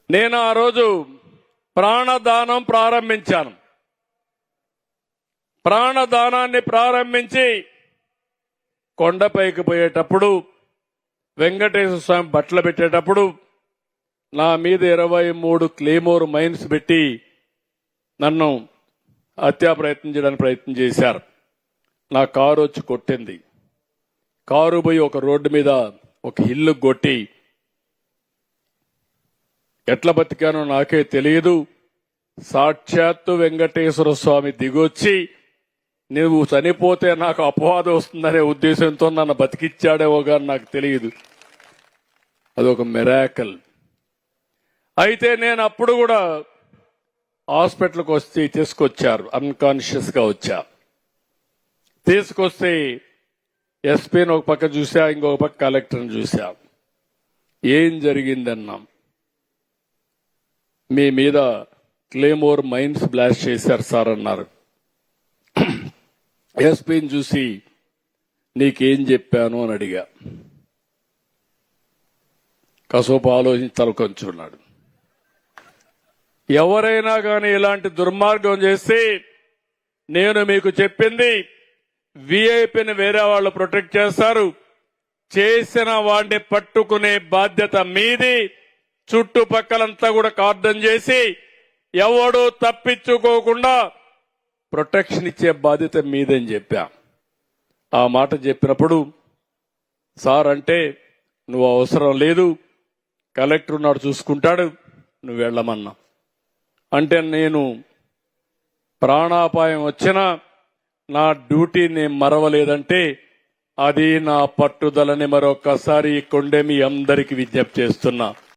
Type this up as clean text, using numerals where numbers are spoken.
నేను ఆ రోజు ప్రాణదానం ప్రారంభించాను. ప్రాణదానాన్ని ప్రారంభించి కొండపైకి పోయేటప్పుడు వెంకటేశ్వర స్వామి బట్టలు పెట్టేటప్పుడు నా మీద 23 క్లేమోర్ మైన్స్ పెట్టి నన్ను హత్యా ప్రయత్నం చేయడానికి ప్రయత్నం చేశారు. నా కారు వచ్చి కొట్టింది. కారు పోయి ఒక రోడ్డు మీద ఒక ఇల్లు కొట్టి ఎట్లా బతికానో నాకే తెలియదు. సాక్షాత్తు వెంకటేశ్వర స్వామి దిగొచ్చి నువ్వు చనిపోతే నాకు అపవాదం వస్తుందనే ఉద్దేశంతో నన్ను బతికిచ్చాడేవో కానీ నాకు తెలియదు. అదొక మిరాకల్. అయితే నేను అప్పుడు కూడా హాస్పిటల్కి వచ్చి తీసుకొచ్చారు. అన్కాన్షియస్ గా వచ్చా. తీసుకొస్తే ఎస్పీని ఒక పక్క చూసా, ఇంకొక పక్క కలెక్టర్ని చూసా. ఏం జరిగిందన్నాం. మీ మీద క్లేమోర్ మైన్స్ బ్లాస్ట్ చేశారు సార్ అన్నారు. ఎస్పీని చూసి నీకేం చెప్పాను అని అడిగా. కాసేపు ఆలోచించి తలకొంచున్నాడు. ఎవరైనా కానీ ఇలాంటి దుర్మార్గం చేస్తే నేను మీకు చెప్పింది విఐపిని వేరే వాళ్ళు ప్రొటెక్ట్ చేస్తారు, చేసిన వాడిని పట్టుకునే బాధ్యత మీది. చుట్టుపక్కలంతా కూడా కార్డన్ చేసి ఎవడూ తప్పించుకోకుండా ప్రొటెక్షన్ ఇచ్చే బాధ్యత మీదని చెప్పా. ఆ మాట చెప్పినప్పుడు సార్ అంటే నువ్వు అవసరం లేదు, కలెక్టర్ ఉన్నాడు చూసుకుంటాడు, నువ్వు వెళ్ళమన్నా. అంటే నేను ప్రాణాపాయం వచ్చినా నా డ్యూటీ నేను మరవలేదంటే అది నా పట్టుదలని మరొకసారి కొండే మీ అందరికీ విజ్ఞప్తి చేస్తున్నా.